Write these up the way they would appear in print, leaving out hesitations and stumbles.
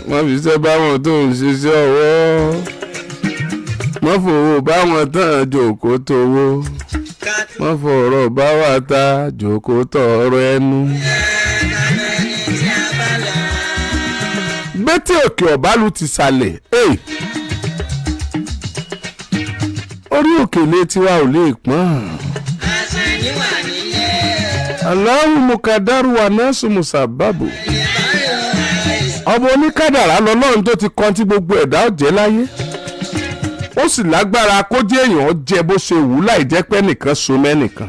má fi ṣe báwọn tó ń ṣiṣẹ́ ọwọ́ má fowó báwọn tán jòkó tówó má fọ̀rọ̀ bá wà ta jòkó tọrọ ẹnu. Bẹ́tẹ̀ òkè ọ̀bálù ti sàlẹ̀ orí òkèlè tiwa ò lè pọ́n. Allahu mukadaru wa nasu musababu. Ọmọ oníkádàrá lọ́lọ́run tó ti kan tí gbogbo ẹ̀dá ọ̀jẹ́ láyé. Ó sì lágbára kó jẹ́ èèyàn jẹ bó ṣe wù láì jẹ́ pé nìkan so mẹ́nìkan.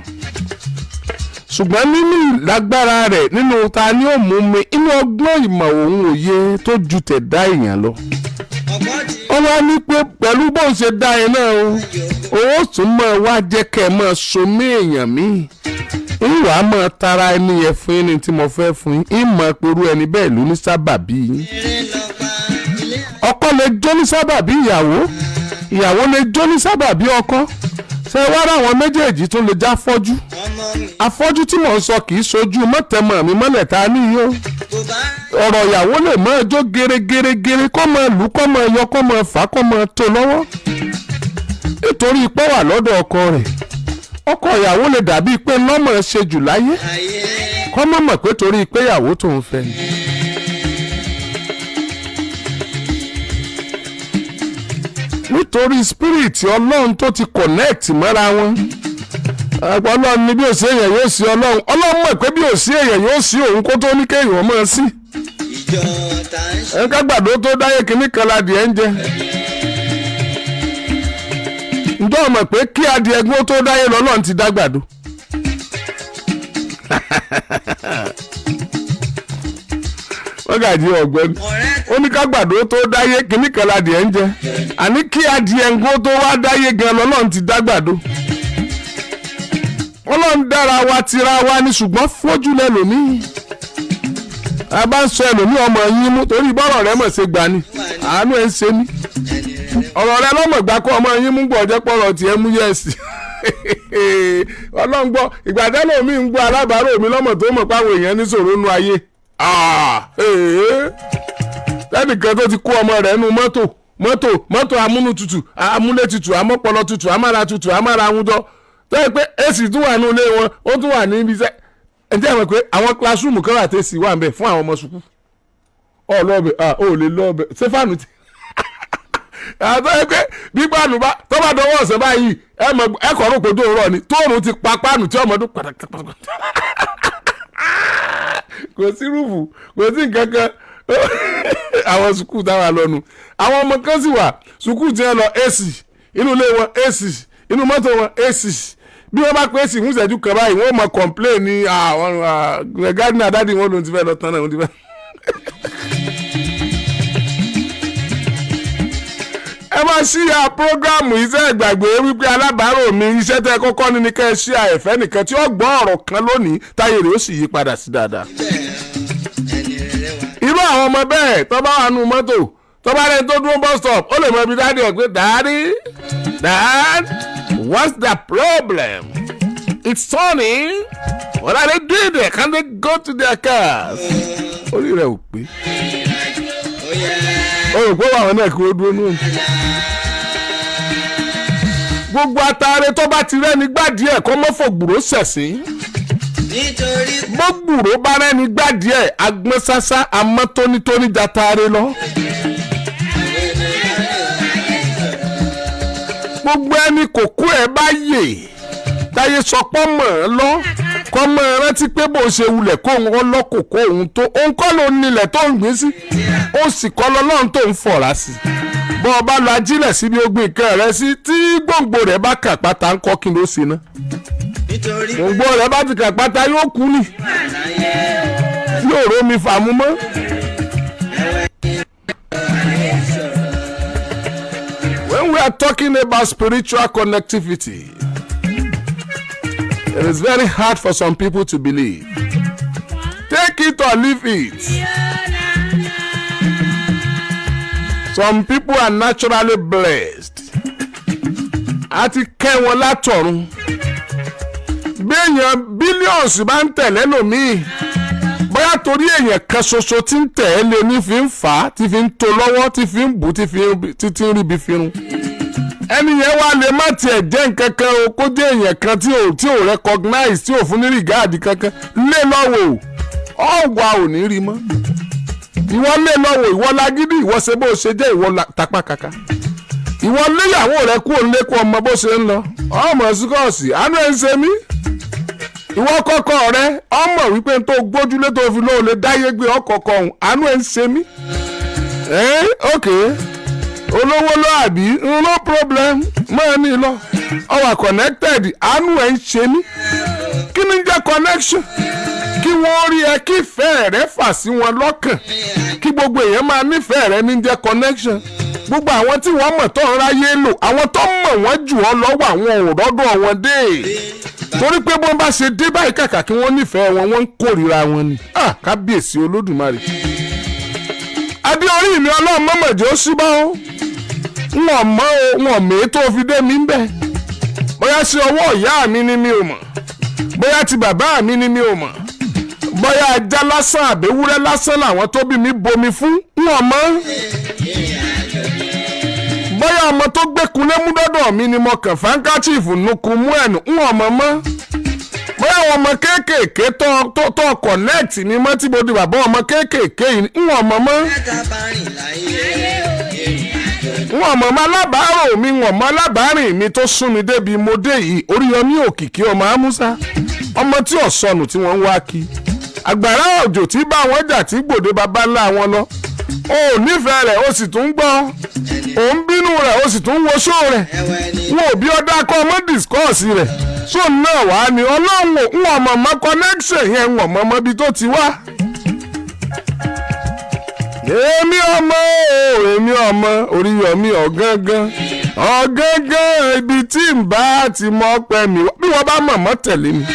Ṣùgbọ́n nínú lágbára rẹ̀ nínú ta ni ó mú mi inú ọgbọ́n ìmọ̀ òun òye tó ju tẹ̀dá èèyàn lọ. Ó wá ní pé pẹ̀lú bóun ṣe dá ẹ náà o owó tún mọ̀ wá jẹ́ kẹ́ ẹ mọ̀ so mí èèyàn míì. Ìwà mọ̀ tara ẹni yẹn fún yín ní tí mo fẹ́ fún yín ìmọ̀ pẹ̀lú ẹni bẹ́ẹ̀ ló ní sábàbí yín. Ọkọ lè jó ní sábàbí ìyàwó lè jó ní sábàbí ọkọ. Ṣé wá ráwọn méjèèjì tó lè já afọ́jú. Afọ́jú tí mò ń sọ kì í sojú mọ́tẹ́mọ̀ mi mọ́lẹ̀ ta níyì o. Ọ̀rọ̀ ìyàwó lè máa jó gẹ́rẹ́gẹ́rẹ́ kó máa lù kó máa yọ kó máa fà kó máa tó lọ́wọ́. Nítorí ipò wà lọ́dọ̀ ọkọ rẹ̀. Ọkọ ìyàwó lè dàbí pé lọ́mọ ṣe jù láyé kọ́ mọ̀ mọ̀ pé torí pé ìyàwó tó ń fẹ́ ni. Nítorí spirit Ọlọ́run tó ti connect mọ́ra wọn. Ọlọ́run ni bí ò sí èèyàn yóò sí Ọlọ́run. Ọlọ́run mọ̀ pé bí ò sí èèyàn yóò sí òun kó tó ní kéèyàn mọ̀ sí. Ẹ̀ka gbàdó tó dáyé kìíní kan ládìẹ ń jẹ. Ǹjọ́ mọ̀ pé kí adìẹ gbó tó dáyé lọ́lọ́run ti dágbàdo. Wọ́n gàdí ọ̀gbẹ́ni. Ó ní kágbàdo tó dáyé kìíní kan ládìẹ ń jẹ. Àní kí adìẹ gbó tó wá dáyé gan lọ́lọ́run ti dágbàdo. Ọlọ́run dára wa tira wa ní ṣùgbọ́n fọ́jú lẹ́lòmíì. A bá ń sọ ẹlòmíì ọmọ yín mú torí bọ́rọ̀ rẹ̀ mọ̀ ṣe gbà ni. Àánú ẹ̀ ń ṣe mí. Ọ̀rọ̀ rẹ lọ́mọ̀ gbà kó ọmọ yín mú gbọ́ jẹ́ pọ̀rọ̀ tiẹ̀ mú yẹ̀sì. Ọlọ́run gbọ́ ìgbà tẹ́lẹ̀ mi ń gbọ́ alábàárò mi lọ́mọ̀ tó mọ̀ páwọn èèyàn ní ṣòro nú ayé. Lẹ́nìkan tó ti kó ọmọ rẹ̀ nú mọ́tò amúnútutù amúlétutù amọ́pọlọtutù amárátutù amáraúnjọ tó yẹ pé èsì tún wà ní ilé wọn ó tún wà ní ibi iṣẹ́. Ǹjẹ́ ẹ mọ̀ pé àwọn classroom kan wà tẹ̀sí wà ń bẹ̀ fún àwọn ọmọ sùkúù. Ọlọ́ọ̀bẹ̀ ò lè lọ́ọ̀bẹ̀ Stefanu ti. Àtọ́ ẹ pé bí páànù bá tó bá dọwọ́ ọ̀sẹ̀ báyìí ẹ kọ̀ ọ́rùn kojú òwúrọ̀ ni tóòrùn ti pa páànù tí ọmọdún pátápátá. Kò sí rúfù kò sí nǹkan kan àwọn sùkúù táwa lọ́nu. Àwọn ọmọ kan sì wà sùkúù tí wọ́n lọ AC inú ilé wọn AC inú mọ́tò wọn AC bí wọ́n bá pé AC fún ìṣẹ́jú kan báyìí wọ́n mọ̀ complain ní àwọn gardner dádì wọn lòun ti fẹ́ lọ tán náà wọ́n ti fẹ́. Ẹ máa ṣíya prógráàmù iṣẹ́ ìgbàgbé wípé alábàárò mi iṣẹ́ tẹ́ kọ́kọ́ ní kẹ́ ẹ ṣíya ẹ̀fẹ́ nìkan tí ó gbọ́ ọ̀rọ̀ kan lónìí táyé rẹ̀ ó sì yí padà sí dáadáa. Irú àwọn ọmọ bẹ́ẹ̀ tó bá wà nù mọ́tò tó bá rẹ̀ tó dúró bus stop ó lè mọ ibi dáàdì ọ̀ pé Dad, what's the problem? It's sunny. What are they doing there? Can they go to their cars? Orí rẹ̀ ò pé. Ó rò pé àwọn náà kí wọ́n dúró nù. Gbogbo atare tó bá ti rẹ́ni gbá díẹ̀ kó mọ́ fògbùrò ṣẹ̀sín. Gbogbo bá rẹ́ni gbá díẹ̀ agbọ́n sásá amọ́ tónítóní jatare lọ. Gbogbo ẹni kòkó ẹ̀ bá yè táyé sọpọ́ mọ̀ ọ́ lọ kọ́ mọ́ ẹ rántí pé bó ṣe wulẹ̀ kó òun lọ́kòkó òun tó òun kọ́ ló nílẹ̀ tó ń gbé sí ó sì kọ́ lọ́lọ́run tó ń fọ̀rá sí bọ́ ọ bá lọ ajílẹ̀ síbi ogun ìkan rẹ sí tí gbòǹgbò rẹ̀ bá kà pátá ń kọ́ kí ló ṣe ná gbòǹgbò rẹ̀ bá ti kà pátá yóò kú ni yóò rómi fàmú mọ́. When we are talking about spiritual connectivity, it is very hard for some people to believe. Take it or leave it. Some people are naturally blessed. Àti kẹ́ wọn látọ̀run. Béèyàn billions bá ń tẹ̀lé lòmíì. bóyá torí èèyàn kan ṣoṣo tí ń tẹ̀ ẹ́ lé ní fi ń fà á tí fi ń to lọ́wọ́ tí fi ń bù tí ń ríbi firun ẹni yẹn wá lè má tiẹ̀ jẹ́ nǹkan kan o kó jẹ́ èèyàn kan tí ò recognize tí ò fún ní rìgáàdì kankan lé lọ́wọ́ ọ̀wà ò ní rí mọ́ ìwọ lé lọ́wọ́ ìwọ lágídí ìwọ ṣe bó ṣe jẹ́ ìwọ tapá kaka ìwọ léyàwó rẹ kú òun lékún ọmọ bó ṣe ń lọ ọmọ síkọ́ọ̀sì àánú ẹ̀ ń ṣe mí ìwọ kọ́kọ́ rẹ ọmọ wípé tó gbójúlé tó fi lóò lè dáyé gbé ọkọ̀ọ̀kọ̀ ọ̀hún àánú ẹ̀ ń ṣe mí ok olówó lọ àbí no problem máa ní lọ ọwà connected àánú ẹ̀ ń ṣe mí kí ni jẹ́ connection kí wọ́n rí ẹ kí ìfẹ́ rẹ fà sí wọn lọ́kàn kí gbogbo èèyàn máa nífẹ̀ẹ́ rẹ ní jẹ́ connection gbogbo àwọn tí wọ́n mọ̀ tó ń ráyé lò àwọn tó mọ̀ wọ́n jù ọ́ lọ́wọ́ àwọn òrọ́dọ̀ wọn dé torí pé bọ́n bá ṣe dé báyìí kàkà kí wọ́n nífẹ̀ẹ́ wọn wọ́n ń kórìíra wọn ni kábíyèsí olódùmarè adé orí mi ọlọ́run mọ̀mọ̀jẹ́ ó ṣíbá ó wọ́n mọ̀ ó wọ́n mèé tó fi dé mi ń bẹ̀ bóyá sí ọwọ́ ìyá mi ni mi ò mọ̀ bóyá ti bàbá mi ni mi ò mọ̀ bóyá ajá lásán àbẹ̀wúrẹ́ lásán làwọn tó bí mi bomi fún wọ́n mọ̀ bóyá ọmọ tó gbẹ́kunlé mú dọ́dọ̀ mi ni mo kàn fáńkáchìfù nukun mú ẹ̀nù wọ́n mọ̀ mọ́ bóyá àwọn ọmọ kéékèèké tó connect mi mọ́ tí mo di bàbá ọmọ kéékèèké yìí wọ́n mọ̀ mọ́ wọ́n mọ̀ mọ́ alábàárò mi wọ́n mọ̀ alábàárìn mi tó sún mi débi mo dé yìí Oríyọmí òkìkí ọmọ Amúsá ọmọ tí ò sọnù tí wọ́n ń wá kí àgbàrá òjò tí bá wọn jà tí gbòde baba ńlá wọn lọ o nífẹ̀ẹ́ rẹ̀ o sì tún gbọ́ o ń bínú rẹ̀ o sì tún wo ṣó rẹ̀ wọn ò bí ọdá kọ́ ọmọ discourse rẹ̀ ṣó náà wá ní ọlọ́run wọn mọ̀mọ́ connection yẹn wọn mọ̀mọ́ bí tó ti wá. èmi ọmọ Oríyọmí ọ̀gángan ibi tí n bá ti mọ̀ pẹ́ mi bí wọ́n bá mọ̀mọ́ tẹ̀lé mi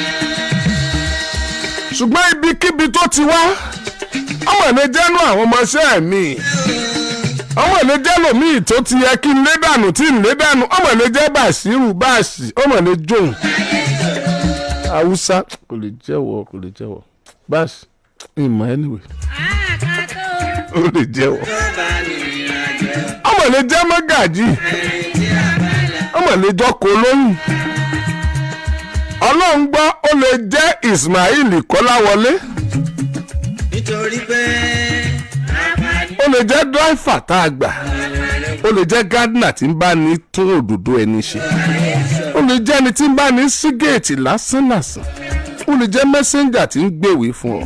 ṣùgbọ́n ibikíbi tó ti wá ọmọ ní jẹ́nu àwọn ọmọọṣẹ́ mi ọmọ ní jẹ́nu míì tó ti yẹ kí n lé dànù tí n lé dànù ọmọ ní jẹ́ bàṣírù báàṣì ọmọ ní jóun haúsá kò lè jẹ́wọ́ báàṣì ìmọ̀ anyway ó lè jẹ́wọ́ ọmọ ní jẹ́ mọ́gàjì ọmọ ní jọ́kọ̀ lóyún ọlọ́run gbọ́ ó lè jẹ́ Ismail Kọ́láwọlé nítorí pé ó lè jẹ́ dráìfà tá a gbà ó lè jẹ́ gádínà tí ń bá ní tún òdòdó ẹni ṣe ó lè jẹ́ ẹni tí ń bá ní sí géètì lásánlàsàn ó lè jẹ́ mẹ́sẹ́ńjà tí ń gbèwé fún ọ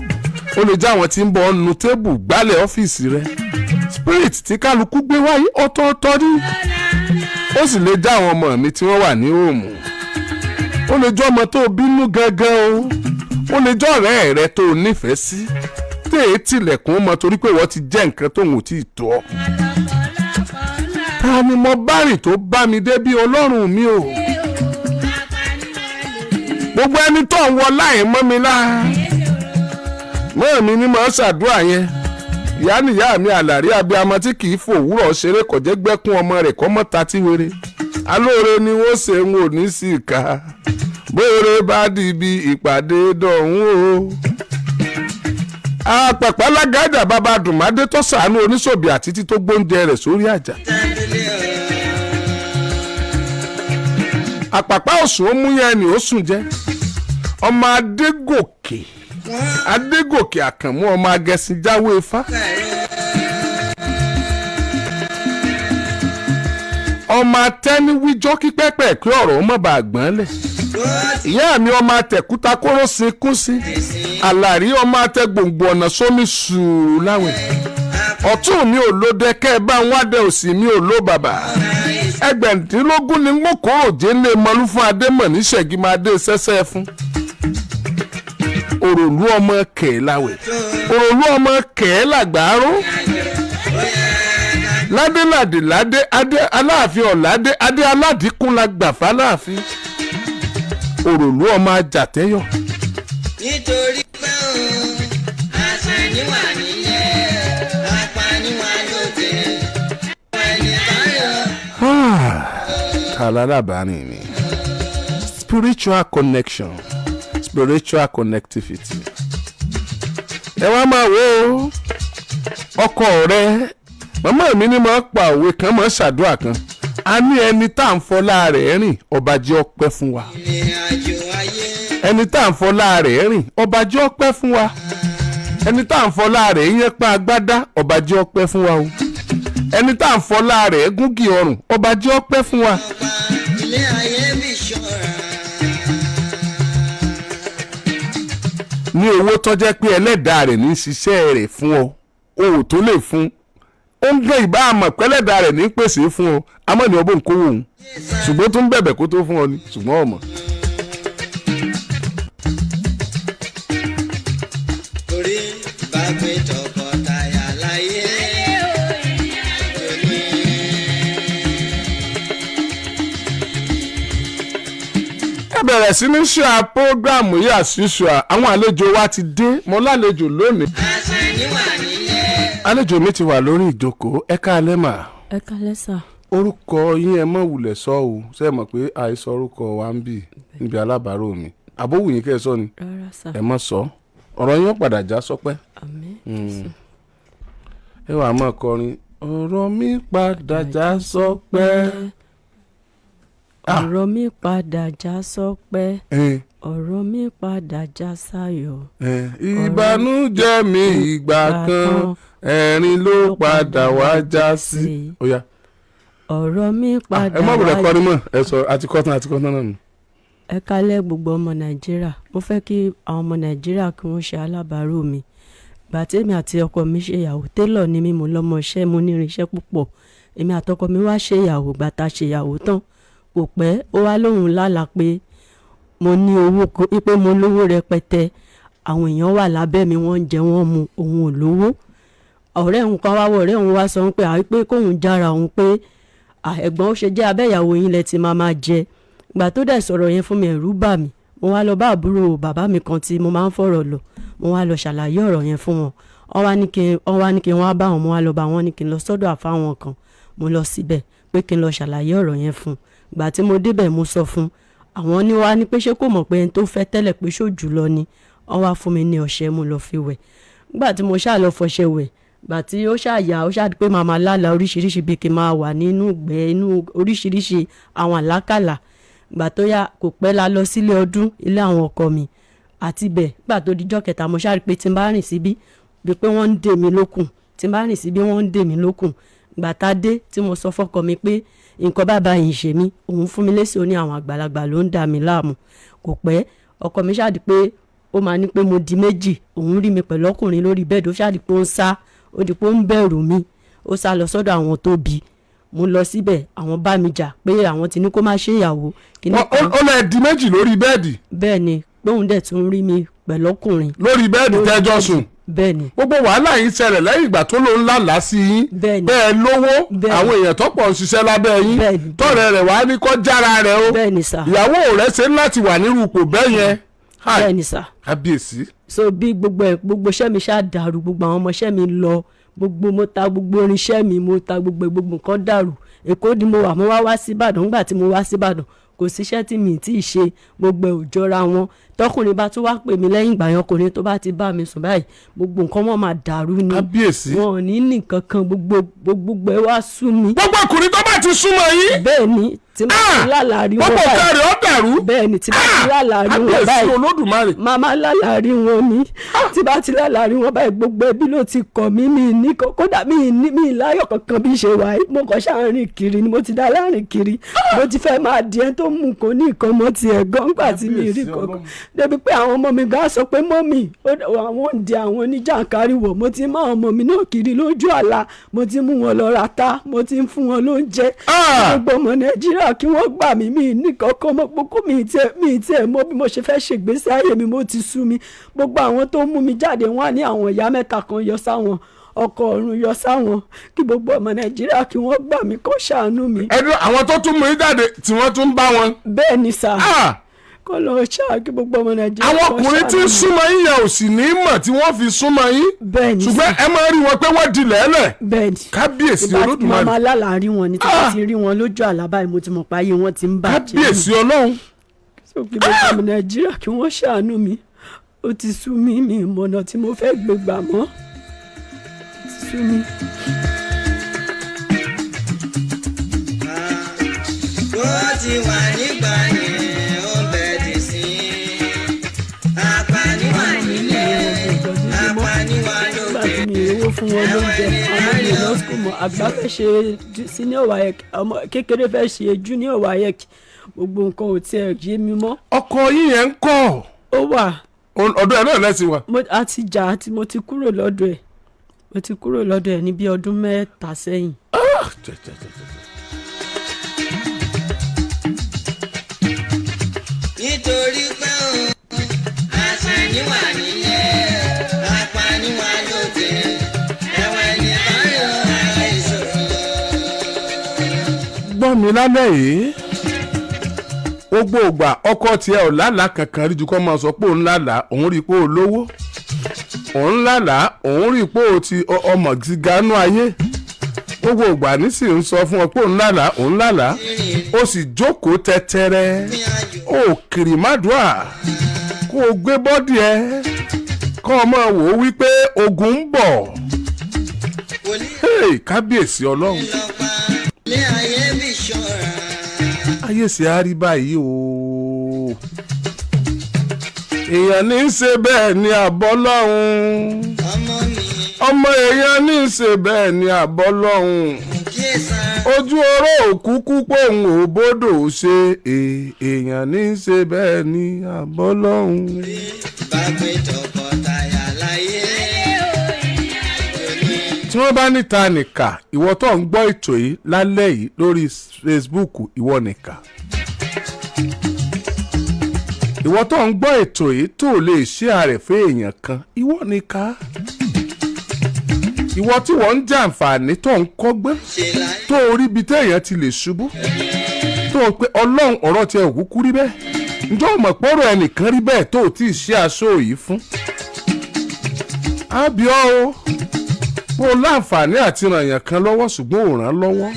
ó lè jẹ́ àwọn tí ń bọ̀ nu tébù gbálẹ̀ ọ́fíìsì rẹ spirit tí kálukú gbé wáyé ọ̀tọ̀ọ̀tọ̀ ní ó sì lè jẹ́ àwọn ọmọ mi tí wọ́n wà ní òòmù ó lè jẹ́ ọmọ tó bínú gangan ó lè jẹ́ ọ̀rẹ́ rẹ tó nífẹ̀ẹ́ sí tèé tilẹ̀kùn mọ́ torí pé wọ́n ti jẹ́ nǹkan tóun ò tí ì tó ọ. ta ni mo bá rìn tó bá mi dé bí ọlọ́run mi o. gbogbo ẹni tó ń wọ láì mọ́ mi láà. mọ́ mi ni mo ṣàdúrà yẹn. ìyá nìyá mi àlàrí abiyamọ tí kì í fòwúrọ̀ ṣeré kọ̀jẹ́ gbẹ́kún ọmọ rẹ̀ kọ́ mọ́ ta tí wéré. alóore ni wọ́n ṣe ń wò ní sí ìka. bóore bá di ibi ìpàdé dọ̀hún o. àpàpà lágàjà bàbá dùnmádé tó ṣàánú oníṣòbí àti tí tó gbóúnjẹ rẹ̀ sórí àjà. àpàpà òsùn ó mú yẹn ni ó sùn jẹ. ọmọ adégòkè àkànmú ọmọ agẹṣin jáwé ifá. ọmọ atẹ́niwíjọ́ kí pẹ́pẹ́ pé ọ̀rọ̀ ọmọ bá gbọ́n lẹ̀. ìyá mi ọmọ atẹ̀kúta kóró sin kún sí. àlàrí ọmọ atẹ́gbòǹgbò ọ̀nà sómi sùúrù láwẹ̀. ọ̀tún mi ò lo dẹ́kẹ́ bá ń wádẹ òsì mi ò lo bàbà. ẹgbẹ̀ndínlógún ni mo kó òjé lé mọ́lú fún adémọ̀ ní ṣẹ́gi máa dé sẹ́sẹ́ fún. òròlú ọmọ kẹ̀ẹ́ láwẹ̀. òròlú ọmọ kẹ̀ẹ́ làgbàárò. ládé adé aláàfin ọ̀ládé adé aládìkún la gbàfà láàfin. òròlú ọmọ ajàtẹ́yọ̀. nítorí pé àṣàníwà nílé apaniwa lóde ẹni táyọ̀. kàlálàbárin mi. spiritual connection spiritual connectivity. ẹ wá máa wo ọkọ rẹ màmá mi ni máa pa òwe kan máa ṣàdúrà kan a ní ẹni tá à ń fọlá rẹ̀ rìn ọba jẹ́ ọpẹ́ fún wa ẹni tá à ń fọlá rẹ̀ rìn ọba jẹ́ ọpẹ́ fún wa ẹni tá à ń fọlá rẹ̀ yẹn pa agbádá ọba jẹ́ ọpẹ́ fún wa o ẹni tá à ń fọlá rẹ̀ gúngì ọrùn ọba jẹ́ ọpẹ́ fún wa. ilé ayé mi ṣọ́ra. ní owó tó jẹ́ pé ẹlẹ́dàá rẹ̀ ní ṣiṣẹ́ rẹ̀ fún ọ o ò tó lè fún ó ń gbé ìbá àmọ̀ pẹ́lẹ́dàá rẹ̀ ní pèsè fún ọ àmọ́ ní ọbọ̀ nǹkó òun ṣùgbọ́n tó ń bẹ̀bẹ̀ kó tó fún ọ ni ṣùgbọ́n ọmọ. orí bá gbé tọkọtaya láyé. bẹ̀rẹ̀ sí ní ṣe àpọ́gàmù yìí àṣìṣe àwọn àlejò wa ti dé mo lálejò lónìí. àlejò mi ti wà lórí ìjókòó ẹ káalẹ́ mà. ẹ káalẹ́ sà. orúkọ yín ẹ mọ̀ wulẹ̀ sọ o ṣe mọ̀ pé àìsọ orúkọ wa ń bì níbi alábàárò mi àbówù yín kẹ́ ẹ sọ ni. rárá sà. ẹ mọ̀ sọ ọ̀rọ̀ yín padà já sọpẹ́. àmín. ẹ wàá mọ̀ kọrin ọ̀rọ̀ mi padà já sọpẹ́. ọ̀rọ̀ mi padà já sọpẹ́ ọ̀rọ̀ mi padà já sáyọ̀. ìbànújẹ́ mi ìgbà kan ẹ̀rín ló padà wá já sí. ọ̀rọ̀ mi padà wá. ẹ má bọ̀dọ̀ kọrin mọ́ ẹ sọ àti kọ́tán náà nù. ẹ kálẹ̀ gbogbo ọmọ nàìjíríà mo fẹ́ kí àwọn ọmọ nàìjíríà kí wọ́n ṣe alábàárò mi gbà tèmi àti ọkọ mi ṣe ìyàwó télọ̀ ni mí mo lọ́mọ iṣẹ́ mo ní irinṣẹ́ púpọ̀ èmi àtọkọ mi wá ṣe ìyàwó gbà tá a ṣe ìyàwó tán kò pẹ́ ó wá lóhùn lálàá pé mo ní owó pé mo lówó rẹpẹtẹ àwọn èèyàn wà lábẹ́ mi wọ́n ń jẹ wọ́n mu òun ò lówó ọ̀rẹ́ òun kan wá wọ ọ̀rẹ́ òun wá sọ pé pé kóun jára òun pé ẹ̀gbọ́n ó ṣe jẹ́ abẹ́yàwó yín lẹ ti máa jẹ ìgbà tó dẹ̀ sọ̀rọ̀ yẹn fún mi ẹ̀rù bà mí mo wá lọ bá àbúrò bàbá mi kan tí mo máa ń fọ̀rọ̀ lọ mo wá lọ ṣàlàyé ọ̀rọ̀ yẹn fún wọn wọ́n wá ní kí n wá bá wọn mo wá lọ bá wọn ní kí n lọ sọ́dọ̀ àfáwọn kan mo lọ síbẹ̀ pé kí n lọ ṣàlàyé ọ̀rọ̀ yẹn fún gbà tí mo débẹ̀ mo sọ fún àwọn ní wá ní pé ṣé kò mọ̀ pé ẹni tó fẹ́ tẹ́lẹ̀ pé ṣojú lọ ni wọ́n wá fún mi ní ọṣẹ mo lọ fi wẹ̀ gbà tí mo ṣáà lọ fọṣẹ wẹ̀ gbà tí ó ṣàyà ó ṣáà pé màmá lálàá oríṣiríṣi bíi kí n máa wà nínú ìgbẹ́ inú oríṣiríṣi àwọn àlákàlà gbà tó yá kò pẹ́ la lọ sílé ọdún ilé àwọn ọkọ mi àti bẹ̀ gbà tó dijọ́ kẹta mo ṣáà rí pé tí n bá rìn síbí bíi pé wọ́n ń dè mí lókùn tí n bá rìn síbí wọ́n ń dè mí lókùn gbà tá a dé tí mo sọ fọ́kọ mi pé nǹkan bàbá yìí ṣe mí òun fún mi lésì ó ní àwọn àgbàlagbà ló ń dà mí láàmú kò pẹ́ ọkọ mi ṣáà di pé ó máa ní pé mo di méjì òun rí mi pẹ̀lú ọkùnrin lórí bẹ́ẹ̀dì ó ṣáà di pé ó ń sá ó di pé ó ń bẹ̀rù mi ó sá lọ sọ́dọ̀ àwọn tó bí mo lọ síbẹ̀ àwọn bá mi jà pé àwọn ti ní kó má ṣe ìyàwó. ó lọ di méjì lórí bẹ́ẹ̀dì. bẹ́ẹ̀ ni pé òun dẹ̀ tún rí mi pẹ̀lú ọkùnrin. lórí bẹ́ẹ̀dì tẹ́jọ́ sùn. bẹ́ẹ̀ni. gbogbo wàhálà yìí ṣẹlẹ̀ lẹ́yìn ìgbà tó ló ń lálàá sí yín. bẹ́ẹ̀ni. bẹ́ẹ̀ lówó àwọn èèyàn tó pọ̀ ń ṣiṣẹ́ lábẹ́ yín. bẹ́ẹ̀ni. tọ́rẹ̀ rẹ̀ wá ní kó jára rẹ̀ o. bẹ́ẹ̀ni sà. ìyàwó rẹ̀ ṣe láti wà nírú ipò bẹ́ẹ̀ yẹn. bẹ́ẹ̀ni sà. kábíyèsí. so bí gbogbo iṣẹ́ mi ṣáà dàrú gbogbo àwọn ọmọọṣẹ́ mi lọ gbogbo mo ta gbogbo irinṣẹ́ mi mo ta gbogbo nǹkan dàrú èkó ni mo wà mo wá sí ìbàdàn nígbà tí mo wá sí ìbàdàn kò síṣẹ́ tí mi tí ì ṣe gbogbo ẹ̀ ò jọra wọn tọkùnrin bá tún wá pè mí lẹ́yìn ìgbà yẹn ọkùnrin tó bá ti bá mi sùn báyìí gbogbo nǹkan wọn máa dàrú ni kábíyèsí wọn ò ní nǹkan kan gbogbo ẹ wá sú mi. gbogbo ọkùnrin tó bá ti súnmọ́ yín. bẹ́ẹ̀ ni tí mo ti lálàárí wọn báyìí gbogbo kárí ó dàrú. bẹ́ẹ̀ ni tí mo ti lálàárí wọn báyìí kábíyèsí olódùmarè. màmá lálàárí wọn ni tí bá ti lálàárí wọn báyìí gbogbo ẹbí ló ti kọ̀ mí mi ní kódà mi láyọ̀ kankan bí ṣe wà mo kàn ṣàárín kiri ni mo ti dá láàrin kiri mo ti fẹ́ máa di ẹ tó mú nǹkan ní nǹkan mọ́ tiẹ̀ gan gbà tí mi rí kankan débi pé àwọn ọmọ mi gan sọ pé mọ́mì àwọn ń di àwọn oníjàǹkárí wọ̀ mo ti mú àwọn ọmọ mi náà kiri lójú àlá mo ti mú wọn lọ rata mo ti ń fún wọn lóúnjẹ gbogbo ọmọ nàìjíríà kí wọ́n gbà mí ní kankan mọ́ gbogbo mi tiẹ̀ mọ̀ bí mo ṣe fẹ́ ṣègbésí ayé mi mo ti sú mi gbogbo àwọn tó mú mi jáde wọ́n á ní àwọn ìyá mẹ́ta kan yọ sáwọn ọkọ ọ̀run yọ sáwọn kí gbogbo ọmọ nàìjíríà kí wọ́n gbà mí kó ṣàánú mi. ẹdùn àwọn tó tún mú yín jáde tí wọ́n tún bá wọn. bẹ́ẹ̀ ni sà kọ́ lọ ṣáà kí gbogbo ọmọ nàìjíríà àwọn ọkùnrin tí ń súnmọ́ yín yẹn ò sì ní mọ̀ tí wọ́n fi súnmọ́ yín. bẹ́ẹ̀ ni ṣùgbọ́n ẹ máa rí wọn pé wọ́n di lẹ́lẹ̀. bẹ́ẹ̀ ni kábíyèsí olódùmarè. ìbá tí màmá lálàárí wọn ni tí wọ́n ti rí wọn lójú àlá báyìí mo ti mọ̀ pé ayé wọn ti ń bàjẹ́. kábíyèsí ọlọ́run. so kí gbogbo ọmọ nàìjíríà kí wọ́n ṣàánú mi ó ti sú mi ìmọ̀nà tí mo fẹ́ gbé gbà mọ́ ó ti sú mi. Bó ti wà nígbà yẹn ó bẹ̀ dì sí apaniwa nílé apaniwa nígbà lókè. tí mi ìrówó fún wọn lóúnjẹ àwọn mi lọ sùkúl mọ́ àgbà fẹ́ ṣe senior WAEC ọmọ kékeré fẹ́ ṣe junior WAEC gbogbo nǹkan ò tiẹ̀ yé mi mọ́. ọkọ yín yẹn ń kọ́. ó wà. ọ̀dọ̀ ẹ̀ náà lẹ́sìn wa. a ti jà àti mo ti kúrò lọ́dọ̀ ẹ̀ ní bí ọdún 3 sẹ́yìn. nítorí pé apaniwa nílé apaniwa lókè ẹ̀wọ̀n ní ayọ̀ àìsòro. gbọ́ mi lálẹ́ yìí gbogbo ògbà ọkọ tiẹ̀ ò lálàá kankan rí ju kọ́ máa sọ pé òun lálàá òun rí i pé ó lówó òun lálàá òun rí i pé ó ti ọmọ ti ganú ayé gbogbo ògbà nísìnyí ń sọ fún ọ pé òun lálàá ó sì jókòó tẹ́tẹ́rẹ́ ó kiri mádùá kó o gbé bọ́dì ẹ kó o máa wò ó wípé ogun ń bọ̀ kábíyèsí ọlọ́run ilé ayé bí ṣọ́ra. ayé sì á rí báyìí o èèyàn ní í ṣe bẹ́ẹ̀ ni àbọ̀ lọ́hùn ọmọ èèyàn ní í ṣe bẹ́ẹ̀ ni àbọ̀ lọ́hùn ojú oró òkúkú pòun ò bódò ṣe èèyàn ní í ṣe bẹ́ẹ̀ ni àbọ̀ lọ́hùn. bàgbé tọkọtaya láyé. tí wọ́n bá níta nìkà ìwọ tó ń gbọ́ ètò yìí lálẹ́ yìí lórí Facebook ìwọ nìkà ìwọ tó ń gbọ́ ètò yìí tó lè ṣe ààrẹ fún èèyàn kan ìwọ nìkà ìwọ tí wọ́n ń jàǹfààní tó ń kọ́gbọ́n tó rí ibi téèyàn ti lè ṣubú tó pé ọlọ́run ọ̀rọ̀ tiẹ̀ òkúkú rí bẹ́ẹ̀ ǹjọ́ mọ̀ pọ́rọ̀ ẹnìkan rí bẹ́ẹ̀ tó tí ì ṣe aṣọ yìí fún ábíọ́ o mo láǹfààní àti ràn yàn kan lọ́wọ́ ṣùgbọ́n ò ràn lọ́wọ́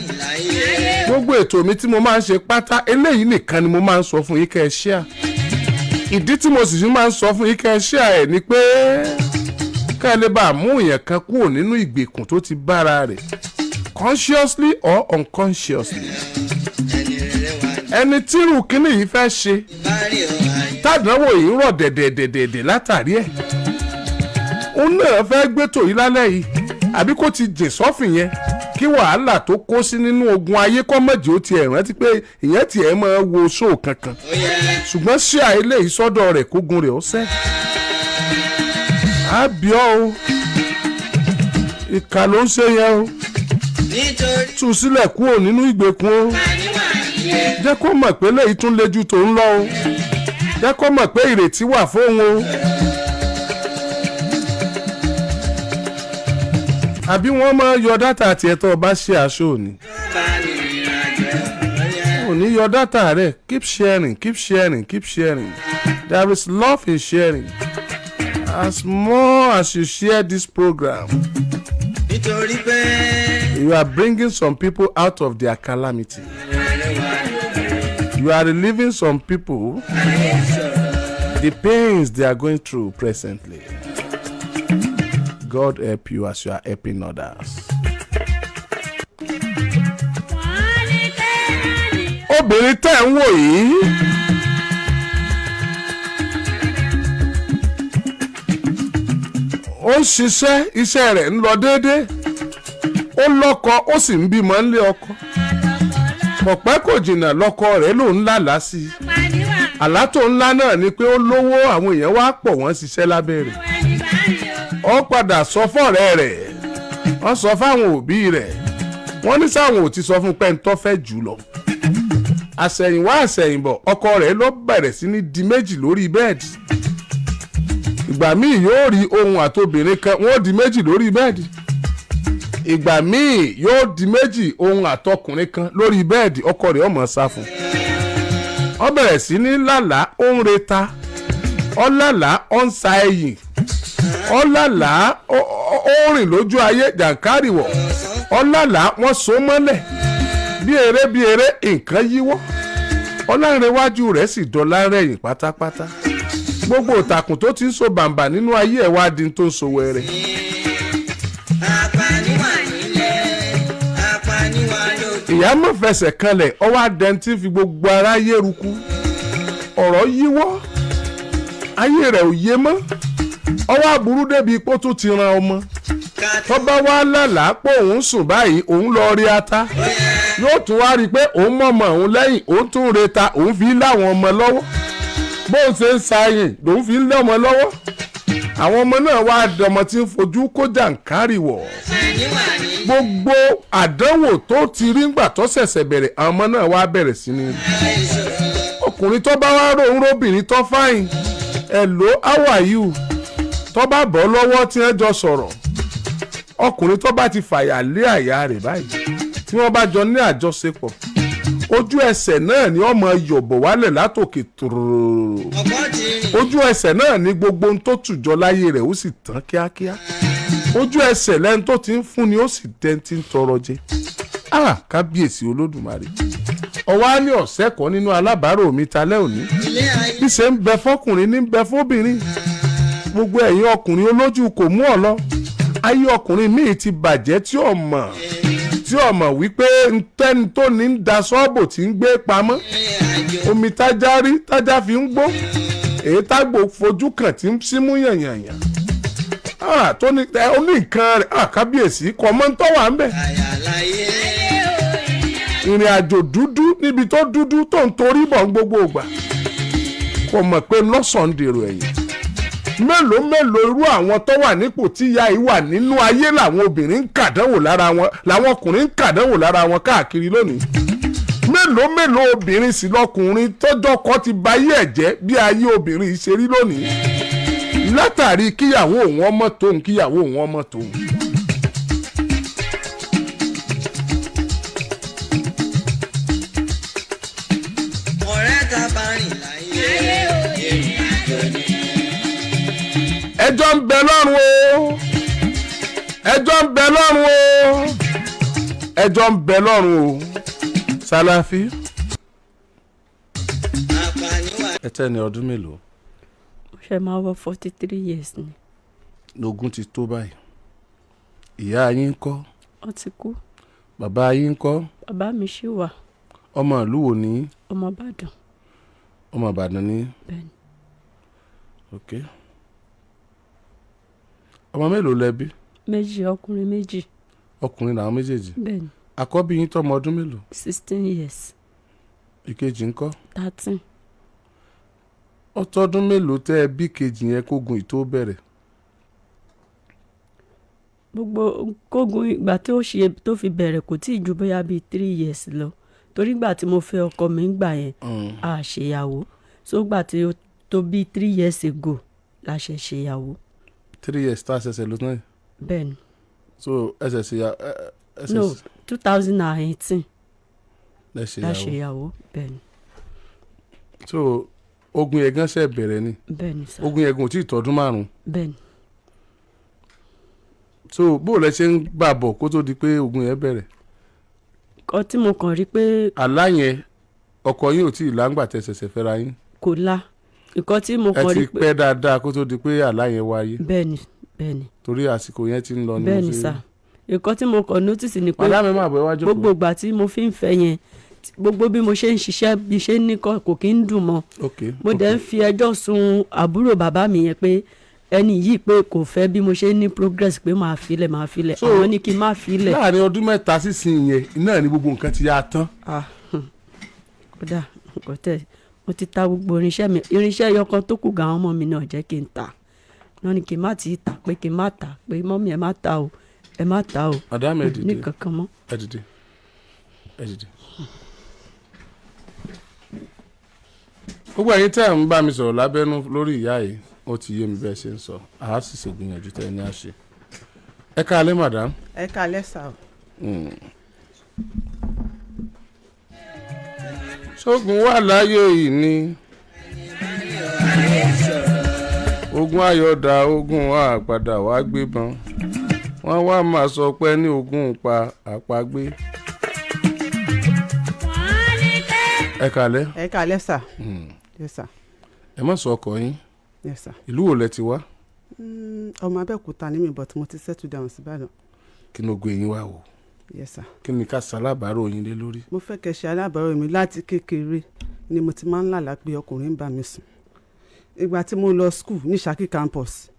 gbogbo ètò mi tí mo máa ń ṣe pátá eléyìí nìkan ni mo máa ń sọ fún yín kẹ́ ẹ ṣíà ìdí tí mo sì fi máa ń sọ fún yín kẹ́ ẹ ṣíà ẹ̀ ni pé ká lè bá mú èèyàn kan kúrò nínú ìgbèkùn tó ti bára rẹ̀ consciously or unconsciously ẹni tírù kínní yìí fẹ́ ṣe tádánwò yìí rọ̀ dẹ̀dẹ̀dẹ̀dẹ̀ látàrí ẹ̀ òun náà fẹ́ gbé tòyí lálẹ́ yìí àbí kó ti jìn sọ́fìn yẹn kí wàhálà tó kó sí nínú ogun ayé kọ́mọ̀jì ó tiẹ̀ rántí pé ìyẹn tiẹ̀ máa wo ṣóò kankan ṣùgbọ́n ṣé àìlè ìsọdọ̀ rẹ̀ kógun rẹ̀ ó sẹ́ àbíọ́ o ìkà ló ń ṣe yẹn o tú sílẹ̀ kúrò nínú ìgbèkùn o jẹ́ kó mọ̀ pé léyìí tún le ju tòun lọ o jẹ́ kó mọ̀ pé ìrètí wà fóun o. àbí wọ́n máa yọ dátà tiẹ̀ tó bá ṣe aṣọ òní. òní yọ dátà rẹ̀ keep sharing keep sharing keep sharing there is love in sharing as more as you share this program you are bringing some people out of their calamity you are relieving some people the pains they are going through presently. God help you as you are helping others. obìnrin tẹ́ ń wò yìí ó ń ṣiṣẹ́ iṣẹ́ rẹ̀ ń lọ déédéé ó lọ́kọ ó sì ń bímọ nílé ọkọ pọ̀pẹ́ kò jìnnà lọ́kọ rẹ̀ ló ń lálàá sí i àlá tó ńlá náà ni pé ó lówó àwọn èèyàn wá pọ̀ wọ́n ṣiṣẹ́ lábẹ́ rẹ̀ ó padà sọ fọ́rẹ́ rẹ̀ wọ́n sọ fáwọn òbí rẹ̀ wọ́n ní sáwọn ò ti sọ fún pẹ́ńtọ́ fẹ́ jù lọ àṣẹ̀yìnwá àṣẹ̀yìnbọ̀ ọkọ rẹ̀ ló bẹ̀rẹ̀ sí ní di méjì lórí bẹ́ẹ̀dì ìgbà míì yóò rí ohun àtobìnrin kan wọ́n di méjì lórí bẹ́ẹ̀dì ìgbà míì yóò di méjì ohun àtọkùnrin kan lórí bẹ́ẹ̀dì ọkọ rẹ̀ ó máa sá fún ó bẹ̀rẹ̀ sí ní lálàá ó ń reta ó lálàá ó ń sa ẹ̀yìn ọlàlà ó rìn lójú ayé jàǹkárìwọ̀ ọlàlà wọ́n so mọ́lẹ̀ bí eré nǹkan yíwọ́ ọlárẹ̀wájú rẹ̀ sì dọ́là rẹ̀yìn pátápátá gbogbo ìtàkùn tó ti ń so bàǹbà nínú ayé ẹ̀ wá di tó ń so wẹ̀rẹ̀. apaniwa nílé apaniwa lókè. ìyá mọ̀ fẹsẹ̀ kanlẹ̀ ọwọ́ adẹ́ntì fi gbogbo ara yéruku ọ̀rọ̀ yíwọ́ ayé rẹ̀ ò yé mọ́ ọwọ́ aburú débi ipò tó ti ran ọmọ tọ́ba wá lálàá pé òun sùn báyìí òun lọ rí ata yóò tún wá rí i pé òun mọ̀mọ́ òun lẹ́yìn òun tún reta òun fi láwọn ọmọ lọ́wọ́ bóun ṣe ń ṣàyìn lòun fi lé ọmọ lọ́wọ́ àwọn ọmọ náà wá dọmọ tí ń fojú kó jàǹkárì wọ̀ gbogbo àdánwò tó ti rí ńgbà tó ṣẹ̀ṣẹ̀ bẹ̀rẹ̀ àwọn ọmọ náà wá bẹ̀rẹ̀ sí ní ọkùnrin tó bá wá ròhún róbìnrin tó fáyìn hello how are you tó bá bọ́ lọ́wọ́ tí wọ́n jọ sọ̀rọ̀ ọkùnrin tó bá ti fàyà lé àyà rẹ̀ báyìí tí wọ́n bá jọ ní àjọṣepọ̀ ojú ẹsẹ̀ náà ni ọmọ yọ̀bọ̀ wálẹ̀ látòkè tòrò ojú ẹsẹ̀ náà ni gbogbo ohun tó tùjọ láyé rẹ̀ ó sì tán kíákíá ojú ẹsẹ̀ lẹ́ni tó ti ń fún ni ó sì dẹ́n tí ń tọrọ jẹ kábíyèsí olódùmarè ọwọ́ á ní ọ̀sẹ̀ kan nínú alábàárò mi talẹ́ òní bí ṣe ń bẹ fọkùnrin ní bẹ fóbìnrin gbogbo ẹ̀yin ọkùnrin olójú kò mú ọ lọ ayé ọkùnrin míì ti bàjẹ́ tí ò mọ̀ wípé ntẹ́ni tó ní ń da sọ́ọ̀bù tí ń gbé pamọ́ omi tájá rí tájá fi ń gbó èyí tágbò fojú kàn tí ń símú yànyànyàn tó ní ó ní nǹkan rẹ̀ kábíyèsí kò mọ́ ń tọ́ wà ń bẹ̀ ìrìn àjò dúdú níbi tó dúdú tó ń torí bọ̀ ń gbogbo ìgbà kò mọ̀ pé lọ́sàn-án dèrò ẹ̀yìn mélòó irú àwọn tó wà nípò tí ìyá yìí wà nínú ayé làwọn obìnrin ń kàdánwò lára wọn làwọn ọkùnrin ń kàdánwò lára wọn káàkiri lónìí mélòó obìnrin sì lọkùnrin tọ́jọ́ kọ́ ti ba ayé ẹ̀ jẹ́ bí ayé obìnrin ṣe rí lónìí látàrí kíyàwó òun ọmọ tóun kíyàwó òun ọmọ tóun. ọ̀rẹ́ ta bá rìn láyé ìrìn àjò ni. ẹjọ́ ń bẹ lọ́rùn o ẹjọ́ ń bẹ lọ́rùn o ẹjọ́ ń bẹ lọ́rùn o Sàlàfí. ẹ tẹ́ ní ọdún mélòó. mo ṣe máa wọ 43 years ni. lógún ti tó báyìí ìyá yín ńkọ́. ó ti kú. bàbá yín ńkọ́. bàbá mi ṣì wà. ọmọ ìlú wo ni. ọmọ Ìbàdàn. ọmọ Ìbàdàn ni. bẹ́ẹ̀ni. ok. ọmọ mélòó lẹ bí. méjì ọkùnrin méjì. ọkùnrin làwọn méjèèjì. bẹ́ẹ̀ni. àkọ́bí yín tọ́mọ ọdún mélòó. 16 years. ìkejì ńkọ́. 13. ọtọ́dún mélòó tẹ́ ẹ bí kejì yẹn kógun ìtó bẹ̀rẹ̀. gbogbo kógun ìgbà tí ó ṣe tó fi bẹ̀rẹ̀ kò tí ì ju bóyá bíi 3 years lọ torí ìgbà tí mo fẹ́ ọkọ mi ń gbà yẹn a ṣèyàwó so ìgbà tí ó tó bíi 3 years ago la ṣe ṣèyàwó. 3 years tá a ṣẹ̀ṣẹ̀ ló tán yìí. bẹ́ẹ̀ni. so ẹsẹ̀ ṣèyàwó. no 2018 la ṣèyàwó bẹ́ẹ̀ni. so ogun yẹn gan ṣe bẹ̀rẹ̀ ni. bẹ́ẹ̀ni sá. ogun yẹn gan ò tí ì tọdún márùn-ún. bẹ́ẹ̀ni. so bó lẹ ṣe ń gbà bọ̀ kó tó di pé ogun yẹn bẹ̀rẹ̀. kọ́ tí mo kàn rí pé. àlá yẹn ọkọ yín ò tí ì láǹgbà tẹ́ ṣẹ̀ṣẹ̀ fẹ́ra yín. kò la nǹkan tí mo kàn rí pé. ẹ ti pẹ́ dáadáa kó tó di pé àlá yẹn wáyé. bẹ́ẹ̀ni. torí àsìkò yẹn ti ń lọ ní mo ṣe. bẹ́ẹ̀ni sá nǹkan tí mo kàn notice ni pé. madame máa bọ̀ iwájú kò. gbogbo ìgbà tí mo fi ń fẹ́ yẹn gbogbo bí mo ṣe ń ṣiṣẹ́ bí ṣe ń ní kò kí ń dùn mọ́. mo dẹ̀ ń fi ẹjọ́ sun àbúrò bàbá mi yẹn pé ẹni yìí pé kò fẹ́ bí mo ṣe ní progress pé máa filẹ̀ àwọn ní kí n má filẹ̀. láàrin ọdún mẹ́ta sísìn yẹn náà ni gbogbo nǹkan ti yá tán. kódà kò tẹ̀ mo ti ta gbogbo irinṣẹ́ ẹyọkan tó kù gan ọmọ mi náà jẹ́ kí n ta náà ni kí n má ti ta pé kí n má ta pé mọ́mí ẹ má ta o ẹ má ta o. madame ẹ dìde ní kankan mọ́. ẹ dìde ẹ dìde. gbogbo ẹ̀yin tẹ́ ń bá mi sọ̀rọ̀ lábẹ́nú lórí ìyá yìí ó ti yé mi bẹ́ẹ̀ ṣe ń sọ àá sì ṣègbìyànjú tẹ́ ẹ ní àṣẹ. ẹ káalẹ́ madam. ẹ káalẹ́ sà o. ṣógun wà láyé yìí ni ogun ayọ̀dà ogun àpàdà wá gbébọn wọ́n wá máa sọ pé ní ogun pa àpagbé. ẹ káalẹ́. ẹ káalẹ́ sà. Yes sir. ẹ má sọ ọkọ yín. Yes sir. ìlú wo lẹ ti wá. Ọmọ Abẹ́òkúta ni mi but mo ti settle down sí Ìbàdàn. kí ló gbé yín wá o. Yes sir. kí ni ká ṣalábàárò yín lé lórí. Mo fẹ́ kẹ́ ṣe alábàárò mi láti kékeré ni mo ti máa ń lálàá pé ọkùnrin ń bá mi sùn. Ìgbà tí mo lọ school ní Ṣakí campus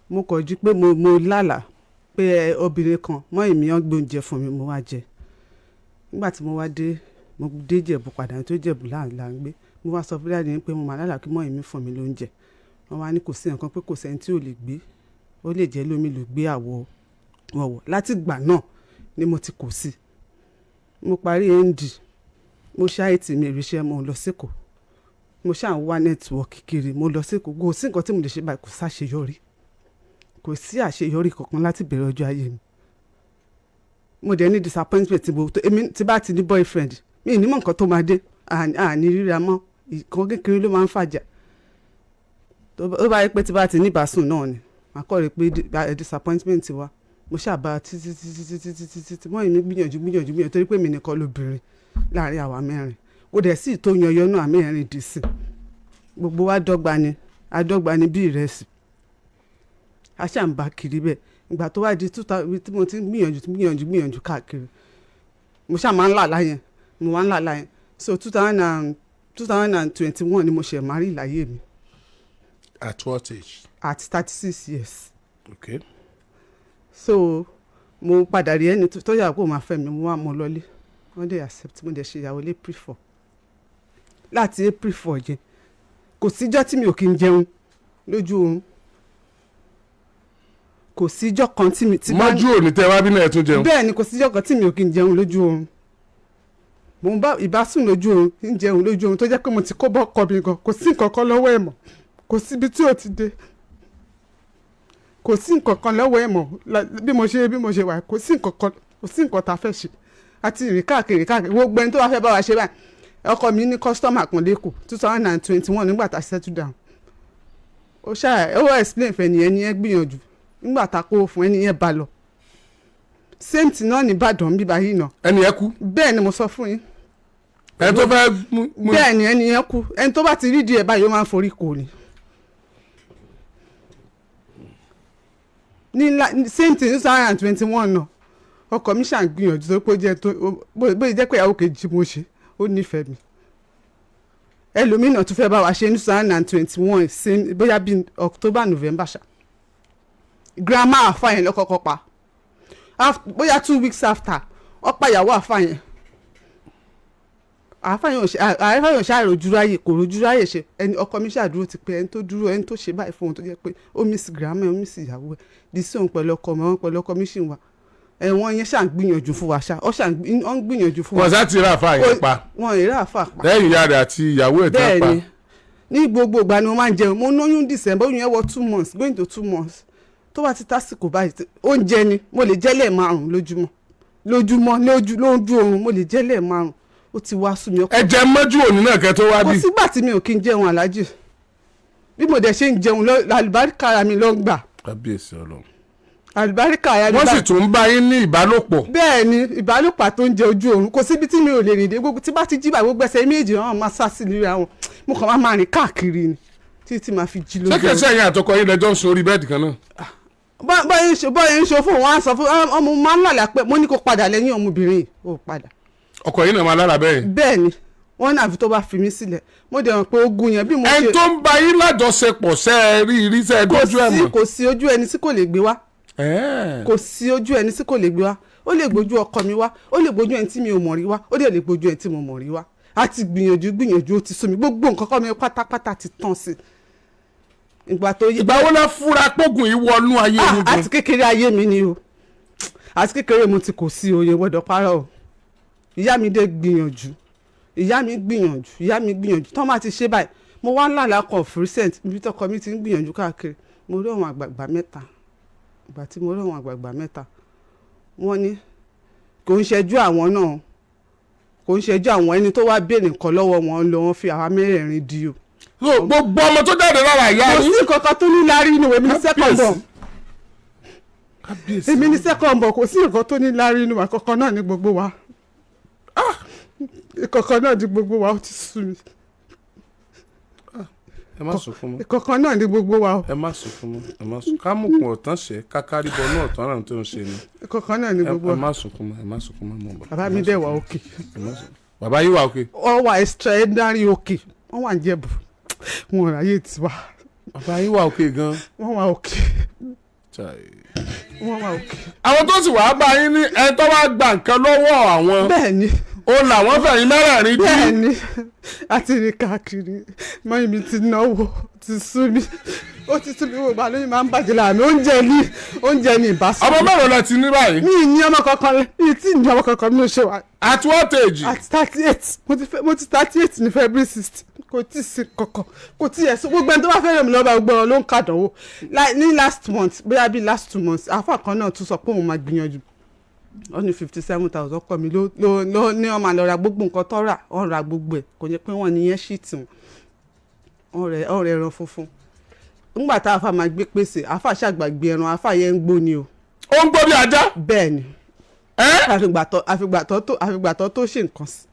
mo kọ̀ jí pé mo lálàá pé obìnrin kan mọ́ èmi ń gbé oúnjẹ fún mi mo wá jẹ. Nígbà tí mo wá dé mo dé Jẹ̀bú padà tó Jẹ̀bú là ń gbé mo wá sọ fún dáàdì pé mo máa lálàá kí mọ́ èmi fún mi lóúnjẹ. Wọ́n wá ní kò sí nǹkan pé kò sẹ́ni tí ò lè gbé ó lè jẹ́ lómi ló gbé àwọ̀ wọ̀wọ̀. Láti ìgbà náà ni mo ti kò sí. Mo parí ND mo ṣáìtì mi ìrìṣẹ́ mo lọ sẹ́kọ̀ọ́ mo ṣáà ń wá nẹ́tíwọ̀kì kiri mo lọ sẹ́kọ̀ọ́ kò sí nǹkan tí mo lè ṣe báyìí kò sáṣeyọrí kò sí àṣeyọrí kankan láti bẹ̀rẹ̀ ọjọ́ ayé mi. Mo dẹ̀ ní disappointment tí bá ti ní boyfriend mi ní mọ̀ nǹkan tó máa dé àní ríra mọ́ ìkan kékeré ló máa ń fàjà. Ó bá yẹ pé tí bá ti ní ìbásùn náà ni màá kọ́ rí pé disappointment wa mo ṣàbá títí mọ́ ìní gbìyànjú torí pé mi nìkan lóbìnrin láàrin àwa mẹ́rin kò dẹ̀ sí ìtò yanyan náà mẹ́rin dì sí gbogbo wa dọ́gba ni bí ìrẹsì a ṣà ń bá kiri bẹ́ẹ̀ ìgbà tó wá di tí mo ti gbìyànjú káàkiri mo ṣà máa ń làlá yẹn so 2021 ni mo ṣe marry láyé mi. At what age? At 36 years. Okay. So mo padà rí ẹni tó yà kó máa fẹ́ mi mo wá mo lọlé wọ́n dẹ̀ accept mo dẹ̀ ṣe ìyàwó lé April 4 láti April 4 yẹn kò síjọ́ tí mi ò kí ń jẹun lójú oorun kò síjọ́ kan tí mi ti bá mọ́jú òní tẹ́ wá bí náà ẹ̀ tún jẹun. bẹ́ẹ̀ ni kò síjọ́ kan tí mi ò kí ń jẹun lójú oorun mo ń bá ìbásùn lójú oorun ń jẹun lójú oorun tó jẹ́ pé mo ti kó bọ́ ọkọ mi gan kò sí nǹkan kan lọ́wọ́ ẹ̀ mọ́ kò síbi tí ò ti dé kò sí nǹkan kan lọ́wọ́ ẹ̀ mọ́ bí mo ṣe wà kò sí nǹkan tá a fẹ́ ṣe àti ìrìn káàkiri gbogbo ẹni tó wá fẹ́ bá wa ṣe báyìí ọkọ mi ní kọ́sítọ́mà kan lẹ́kọ̀ọ́ 2021 nígbà tá a settle down ó explain fẹ́ ẹnìyẹn gbìyànjú nígbà tá a kó fún ẹnìyẹn bá lọ same thing náà ní Ìbàdàn bíbá yìí náà. ẹnìyẹn kú. bẹ́ẹ̀ ni mo sọ fún yín. ẹni tó fẹ́ mú. bẹ́ẹ̀ ni ẹnìyẹn kú ẹni tó bá ti rí díẹ̀ báyìí ó máa ń forí kò ní. ní same thing 2021 náà ọkọ mi ṣàn gbìyànjú tó pé bóyá jẹ́ pé ìyàwó kejì mo ṣe ó nífẹ̀ẹ́ mi ẹlòmínà tún fẹ́ bá wa ṣe ní 2021 bóyá bíi October November ṣá grandma àfa yẹn lọ́kọ́kọ́ pa bóyá 2 weeks after wọ́n pa ìyàwó àfa yẹn ṣàròjú ráyè kò rojú ráyè ṣe ẹni ọkọ mi ṣàdúró ti pé ẹni tó ṣe báyìí fún òun tó jẹ́ pé ó miss grandma ó miss ìyàwó ẹ̀ di sí òun pẹ̀lú ọkọ mi ṣì ń wà ẹ̀wọ̀n yẹn ṣà ń gbìyànjú fún wa ṣá ọ ń gbìyànjú fún wa. wọ́n sá ti rà àfa yẹn pa. wọ́n ì rà àfa pa. lẹ́yìn ìyá rẹ̀ àti ìyàwó ẹ̀ tán pa. bẹ́ẹ̀ni ní gbogbo ìgbà ni mo máa ń jẹun mo lóyún December oyún yẹn wọ 2 months going to 2 months tó bá ti tásìkò báyìí oúnjẹ ni mo lè jẹ lẹ́ẹ̀márùn lójú oorun mo lè jẹ lẹ́ẹ̀márùn ó ti wá sún mi. ẹ jẹ mọ́jú òní náà kẹ́ tó wá bí. kò sígbà tí mi ò kí ń jẹun aláàjì bí mo dẹ̀ ṣe ń jẹun àlùbáríkà ara mi ló ń gbà. kábíyèsí Ọlọ́run. àlùbáríkà ara mi wọ́n sì tún ń bá yín ní ìbálòpọ̀. bẹ́ẹ̀ ni ìbálòpọ̀ tó ń jẹ ojú oorun kò síbi tí mi ò lè rìn dé gbogbo tí bá ti jí bá gbogbo ẹsẹ̀ méjì wọn máa sá sí lórí àwọn mo kàn máa rìn káàkiri ni títí máa fi jí lójú. ṣé kẹsẹ̀ yẹn àtọkọ yín lẹjọ́ ń sun orí bẹ́ẹ̀dì kan náà. bọ́yẹ̀ ń ṣe fún wọn á sọ fún ọmọ máa ń lálàá pé mo ní kó padà lẹ́yìn ọmọbìnrin ó padà. ọkọ yín náà máa lára bẹ́ẹ̀. bẹ́ẹ̀ ni wọ́n náà fi tó bá fi mí sílẹ̀ mo dẹ̀ hàn pé ogun yẹn bí mo ṣe. ẹni tó ń bá yín lájọṣepọ̀ ṣe é rí irísẹ́ dójú ẹ̀ mọ́. kò sí ojú ẹni tí kò lè gbé wá. kò sí ojú ẹni tí kò lè gbé wá ó lè gbójú ọkọ mi wá ó lè gbójú ẹni tí mi ò mọ̀ rí wá ó dẹ̀ lè gbójú ẹni tí mo mọ̀ rí wá a ti gbìyànjú ó ti sú mi gbogbo nǹkan kọ́ mi pátápátá ti tán sí ìgbà wo la fúra pógùn yìí wọnú ayé mi gan. àti kékeré ayé mi ni o àti kékeré mo ti kò sí oyè gbọ́dọ̀ parọ́ o ìyá mi dé gbìyànjú ìyá mi gbìyànjú tán máa ti ṣe báyìí mo wá ńlá kan recent ibi tọkọ mi ti ń gbìyànjú káàkiri mo rí àwọn àgbààgbà mẹ́ta ìgbà tí mo rí àwọn àgbààgbà mẹ́ta wọ́n ní kò ń ṣẹjú àwọn náà kò ń ṣẹjú àwọn ẹni tó wá béèrè nǹkan lọ́wọ́ wọn lọ wọ́n fi àwa mẹ́rẹ̀ẹ̀rin di o. gbogbo ọmọ tó jáde lára ìyá yìí. kò sí kankan tó ní lárí inú èmi ní second born èmi ní second born kò sí nǹkan tó ní lárí inú àkọ́kọ́ náà ní gbogbo wa ìkọ̀kọ̀ náà di gbogbo wa ó ti sú mi. ẹ má sunkún mọ́. Ìkọ̀kan náà ni gbogbo wa o. ẹ má sunkún mọ́ ẹ má sunkún kámùkùn ọ̀tán ṣe kákárìbọ náà ọ̀tán náà tó ń ṣe ni. Ìkọ̀kan náà ni gbogbo wa. ẹ má sunkún mọ́ ẹ má sunkún mọ́ mọ́ bọ̀. Bàbá mi dẹ̀ wà òkè. Bàbá yìí wà òkè. Wọ́n wà extraordinary òkè. Wọ́n wà ń Jẹ̀bú. Wọn ò ráyè tiwa. Bàbá yìí wà òkè gan. Wọ́n wà òkè. Wọ́n wà òkè. Àwọn tó sì wàá bá yín ní ẹ tó wá gba nǹkan lọ́wọ́ àwọn. Bẹ́ẹ̀ni. Ó làwọn fẹ̀yìn mẹ́rẹ̀ẹ̀rin dí. Bẹ́ẹ̀ni. Àti rìn káàkiri. Mọ́yìn mi ti náwó ti sú mi. Ó ti sú mi wò bá lóyún máa ń bàjẹ́ láàmì oúnjẹ ní ìbásùn. Ọmọ mélòó lẹ ti ní báyìí? Mi ì ní ọmọ kankan lẹ. Mi ì tí ì ní ọmọ kankan mi ò ṣe wá. At what age? At 38. Mo ti 38 ní February 16. Kò tí ì sí kankan. Kò tí ì ẹ̀sùn gbogbo ẹni tó bá fẹ́ rẹ̀ mí lọ́ba gbogbo ló ń kàdánwò. Ní last month bóyá bíi last 2 months àfà kan náà tún sọ pé òun máa gbìyànjú. Ó ní 57,000 ọkọ mi ló ní wọ́n máa lọ ra gbogbo nǹkan tó rà wọ́n ra gbogbo ẹ̀ kò ní pé wọ́n ní yẹn ṣìtì wọn ọ̀rẹ́ ẹran funfun. Nígbà tá àfà máa gbé pèsè àfà ṣàgbàgbé ẹran àfà yẹn ń gbó ni o. Ó ń gbó bí ajá? Bẹ́ẹ̀ ni. Àfìgbà tó ṣe nǹkan sí.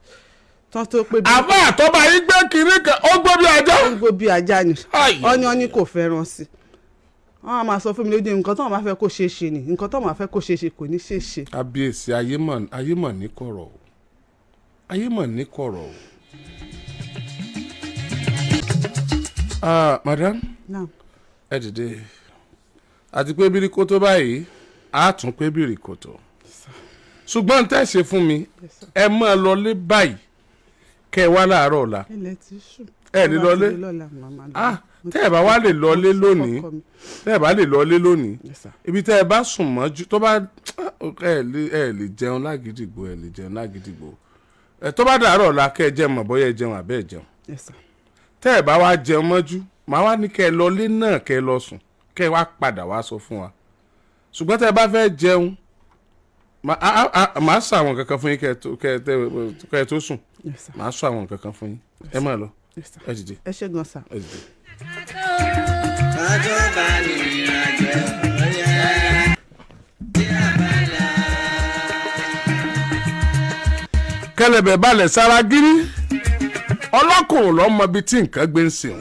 Àfà àtọ́ba yìí gbé kiri kan ó gbó bí ajá? Ó ń gbó bí ajá ni. Ọ́ní kò fẹ́ràn sí. Wọ́n á máa sọ fún mi lóde nǹkan tó wọ́n máa fẹ́ kó ṣeé ṣe ni nǹkan tó wọ́n máa fẹ́ kó ṣeé ṣe kò ní ṣeé ṣe. Àbíyèsí ayé mọ̀ ní kọ̀rọ̀ o. Ayé mọ̀ ní kọ̀rọ̀ o. Madam. Naam. Ẹ dìde. Àti pé bíríkótó báyìí á tún pé bíríkótó. Ṣùgbọ́n tẹ́ ṣe fún mi ẹ máa lọlé báyìí kẹ́ ẹ wá láàárọ̀ ọ̀la. Ilẹ̀ ti ṣú. Ẹ lè lọlé. Tẹ́ ẹ bá wá lè lọlé lónìí ibi tẹ́ ẹ bá sùn mọ́jú tó bá ẹ lè jẹun lágídígbò tó bá dàárọ̀ ọ̀la kẹ́ ẹ jẹun mọ̀ bóyá ẹ jẹun àbẹ́ ẹ jẹun tẹ́ ẹ bá wá jẹun mọ́jú màá wá ní kẹ́ ẹ lọlé náà kẹ́ ẹ lọ sùn kẹ́ ẹ wá padà wá sọ fún wa ṣùgbọ́n tẹ́ ẹ bá fẹ́ jẹun màá sọ àwọn kankan fún yín kẹ́ ẹ tó sùn màá sọ àwọn kankan fún yín ẹ máa lọ ẹ dìde. Ẹ ṣé gan sa. Ẹ dìde. Ọjọ́ bá ní ìrìnàjò ọ̀yẹ́ tí a bá là. Kẹlẹ̀bẹ̀ balẹ̀ sára gírí ọlọ́kùnrin lọ́mọ bíi tí nǹkan gbé ń sìn.